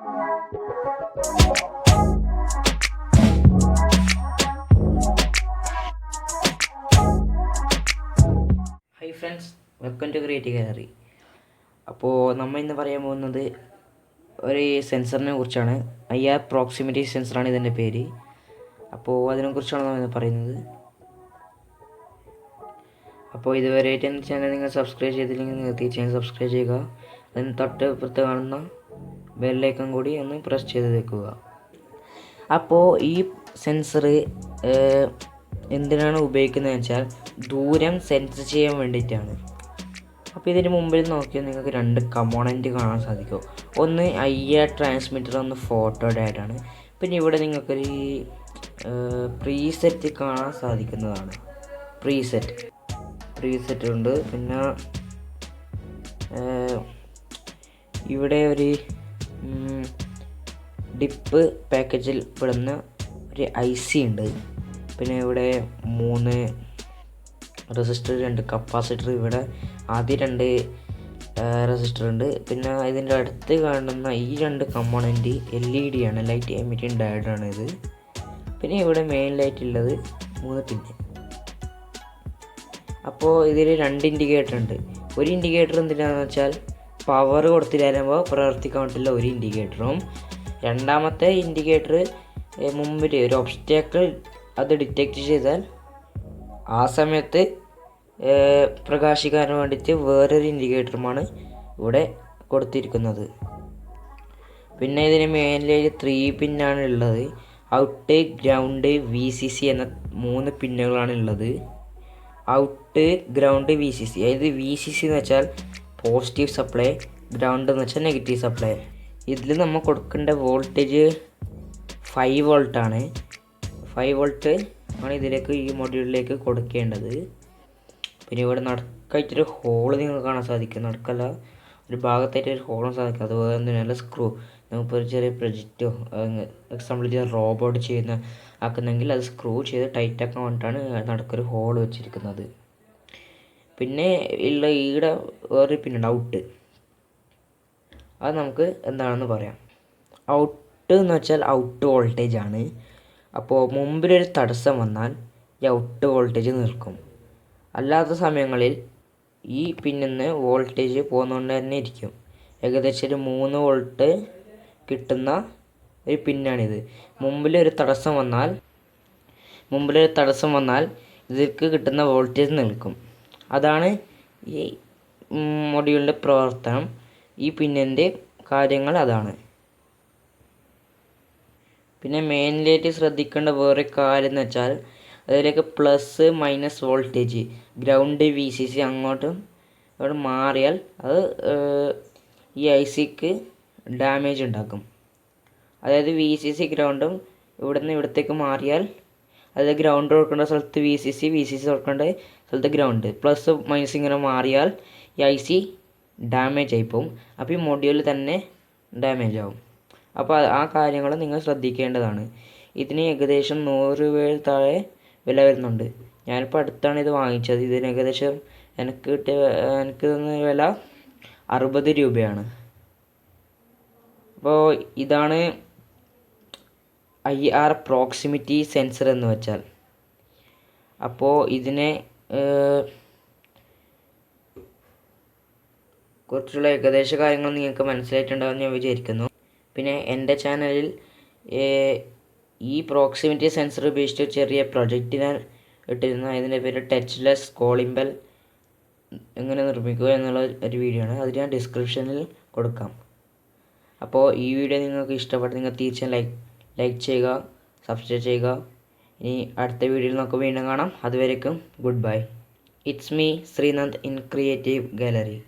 High friends, welcome to creative gallery. അപ്പോൾ നമ്മൾ ഇന്ന് പറയാൻ പോകുന്നത് ഒരു സെൻസറിനെ കുറിച്ചാണ്. IR പ്രോക്സിമിറ്റി സെൻസറാണ് ഇതിൻ്റെ പേര്. അപ്പോൾ അതിനെക്കുറിച്ചാണ് നമ്മൾ ഇന്ന് പറയുന്നത്. അപ്പോൾ ഇതുവരെയായിട്ട് എൻ്റെ ചാനൽ നിങ്ങൾ സബ്സ്ക്രൈബ് ചെയ്തില്ലെങ്കിൽ നിങ്ങൾ തീർച്ചയായും സബ്സ്ക്രൈബ് ചെയ്യുക. അതിന് തൊട്ടപ്പുറത്ത് കാണുന്ന ബെല്ലൈക്കൺ കൂടി ഒന്ന് പ്രസ് ചെയ്ത് വെക്കുക. അപ്പോൾ ഈ സെൻസർ എന്തിനാണ് ഉപയോഗിക്കുന്നതെന്ന് വെച്ചാൽ ദൂരം സെൻസ് ചെയ്യാൻ വേണ്ടിയിട്ടാണ്. അപ്പോൾ ഇതിന് മുമ്പിൽ നോക്കിയാൽ നിങ്ങൾക്ക് രണ്ട് കമ്പോണൻറ്റ് കാണാൻ സാധിക്കും. ഒന്ന് IR ട്രാൻസ്മിറ്റർ, ഒന്ന് ഫോട്ടോ ഡാറ്റാണ്. പിന്നെ ഇവിടെ നിങ്ങൾക്കൊരു പ്രീസെറ്റ് കാണാൻ സാധിക്കുന്നതാണ്. പ്രീസെറ്റ് ഉണ്ട്. പിന്നെ ഇവിടെ ഒരു ഡിപ്പ് പാക്കേജിൽ പെടുന്ന ഒരു IC ഉണ്ട്. പിന്നെ ഇവിടെ 3 റെസിസ്റ്റർ, 2 കപ്പാസിറ്റർ, ഇവിടെ ആദ്യം 2 റെസിസ്റ്റർ ഉണ്ട്. പിന്നെ ഇതിൻ്റെ അടുത്ത് കാണുന്ന ഈ 2 കമ്പോണൻറ്റ് LED ആണ്, ലൈറ്റ് എമിറ്റിംഗ് ഡയോഡാണ് ഇത്. പിന്നെ ഇവിടെ മെയിൻ ലൈറ്റ് ഉള്ളത് 3 പിന്ന്. അപ്പോൾ ഇതിൽ 2 ഇൻഡിക്കേറ്റർ ഉണ്ട്. ഒരു ഇൻഡിക്കേറ്റർ എന്തിനാണെന്ന് വെച്ചാൽ പവർ കൊടുത്തില്ലാകുമ്പോൾ പ്രവർത്തിക്കാൻ പറ്റില്ല ഒരു ഇൻഡിക്കേറ്ററും. രണ്ടാമത്തെ ഇൻഡിക്കേറ്റർ മുമ്പിൽ ഒരു ഒബ്സ്റ്റാക്കിൾ അത് ഡിറ്റക്റ്റ് ചെയ്താൽ ആ സമയത്ത് പ്രകാശിക്കാൻ വേണ്ടിയിട്ട് വേറൊരു ഇൻഡിക്കേറ്ററുമാണ് ഇവിടെ കൊടുത്തിരിക്കുന്നത്. പിന്നെ ഇതിന് മെയിൻലി 3 പിന്നാണ് ഉള്ളത്. ഔട്ട്, ഗ്രൗണ്ട്, VCC എന്ന 3 പിന്നുകളാണ് ഉള്ളത്. Out, ground, VCC. അതായത് VCC എന്ന് വെച്ചാൽ പോസിറ്റീവ് സപ്ലൈ, ഗ്രൗണ്ട് എന്ന് വെച്ചാൽ നെഗറ്റീവ് സപ്ലൈ. ഇതിൽ നമ്മൾ കൊടുക്കേണ്ട വോൾട്ടേജ് 5 വോൾട്ടാണ്. 5 വോൾട്ട് ആണ് ഇതിലേക്ക്, ഈ മൊഡ്യൂളിലേക്ക് കൊടുക്കേണ്ടത്. പിന്നെ ഇവിടെ നടക്കായിട്ടൊരു ഹോള് നിങ്ങൾക്ക് കാണാൻ സാധിക്കും. നടക്കല്ല, ഒരു ഭാഗത്തായിട്ട് ഒരു ഹോളും സാധിക്കും. അത് വേറെ എന്തിനല്ല, സ്ക്രൂ. നമുക്കിപ്പോൾ ഒരു ചെറിയ പ്രൊജക്റ്റോ എക്സാമ്പിൾ റോബോട്ട് ചെയ്യുന്ന ആക്കുന്നെങ്കിൽ അത് സ്ക്രൂ ചെയ്ത് ടൈറ്റ് ആക്കാൻ വേണ്ടിയിട്ടാണ് നടക്കൊരു ഹോൾ വെച്ചിരിക്കുന്നത്. പിന്നെ ഉള്ള ഈടെ വേറൊരു പിന്നുണ്ട്, ഔട്ട്. അത് നമുക്ക് എന്താണെന്ന് പറയാം. ഔട്ട് എന്ന് വെച്ചാൽ ഔട്ട് വോൾട്ടേജ് ആണ്. അപ്പോൾ മുമ്പിലൊരു തടസ്സം വന്നാൽ ഈ ഔട്ട് വോൾട്ടേജ് നിൽക്കും. അല്ലാത്ത സമയങ്ങളിൽ ഈ പിന്നിൽ നിന്ന് വോൾട്ടേജ് പോകുന്നതുകൊണ്ട് തന്നെ ഇരിക്കും. ഏകദേശം ഒരു 3 വോൾട്ട് കിട്ടുന്ന ഒരു പിന്നാണിത്. മുമ്പിലൊരു തടസ്സം വന്നാൽ ഇതിലേക്ക് കിട്ടുന്ന വോൾട്ടേജ് നിൽക്കും. അതാണ് ഈ മൊഡ്യൂളിൻ്റെ പ്രവർത്തനം. ഈ പിന്നിൻ്റെ കാര്യങ്ങൾ അതാണ്. പിന്നെ മെയിൻലായിട്ട് ശ്രദ്ധിക്കേണ്ട വേറെ കാര്യം എന്ന് വെച്ചാൽ അതിലേക്ക് plus minus voltage, ground, VCC അങ്ങോട്ടും ഇവിടെ മാറിയാൽ അത് ഈ ICക്ക് ഡാമേജ് ഉണ്ടാക്കും. അതായത് VCC ഗ്രൗണ്ടും ഇവിടുന്ന് ഇവിടത്തേക്ക് മാറിയാൽ, അതായത് ഗ്രൗണ്ട് കൊടുക്കേണ്ട സ്ഥലത്ത് VCC കൊടുക്കേണ്ട സ്ഥലത്ത് ഗ്രൗണ്ട്, പ്ലസ് മൈനസ് ഇങ്ങനെ മാറിയാൽ ഈ IC ഡാമേജ് ആയിപ്പോവും. അപ്പോൾ ഈ മൊഡ്യൂൾ തന്നെ ഡാമേജ് ആവും. അപ്പോൾ ആ കാര്യങ്ങൾ നിങ്ങൾ ശ്രദ്ധിക്കേണ്ടതാണ്. ഇതിന് ഏകദേശം 100 രൂപയിൽ താഴെ വില വരുന്നുണ്ട്. ഞാനിപ്പോൾ അടുത്താണ് ഇത് വാങ്ങിച്ചത്. ഇതിന് ഏകദേശം എനിക്ക് തന്ന വില 60 രൂപയാണ്. അപ്പോൾ ഇതാണ് IR പ്രോക്സിമിറ്റി സെൻസർ എന്ന് വെച്ചാൽ. അപ്പോൾ ഇതിനെ കുറിച്ചുള്ള ഏകദേശ കാര്യങ്ങൾ നിങ്ങൾക്ക് മനസ്സിലായിട്ടുണ്ടാകുമെന്ന് ഞാൻ വിചാരിക്കുന്നു. പിന്നെ എൻ്റെ ചാനലിൽ ഈ പ്രോക്സിമിറ്റി സെൻസർ ഉപയോഗിച്ചിട്ട് ചെറിയ പ്രൊജക്റ്റ് ഞാൻ ഇട്ടിരുന്നു. അതിൻ്റെ പേര് ടച്ച്ലെസ് കോളിംഗ് ബെൽ എങ്ങനെ നിർമ്മിക്കുക എന്നുള്ള ഒരു വീഡിയോ ആണ്. അത് ഞാൻ ഡിസ്ക്രിപ്ഷനിൽ കൊടുക്കാം. അപ്പോൾ ഈ വീഡിയോ നിങ്ങൾക്ക് ഇഷ്ടപ്പെട്ട് നിങ്ങൾ തീർച്ചയായും ലൈക്ക് ചെയ്യുക, സബ്സ്ക്രൈബ് ചെയ്യുക. ഇനി അടുത്ത വീഡിയോയിൽ നമുക്ക് വീണ്ടും കാണാം. അതുവരേക്കും good bye. It's me Sreenand in creative gallery.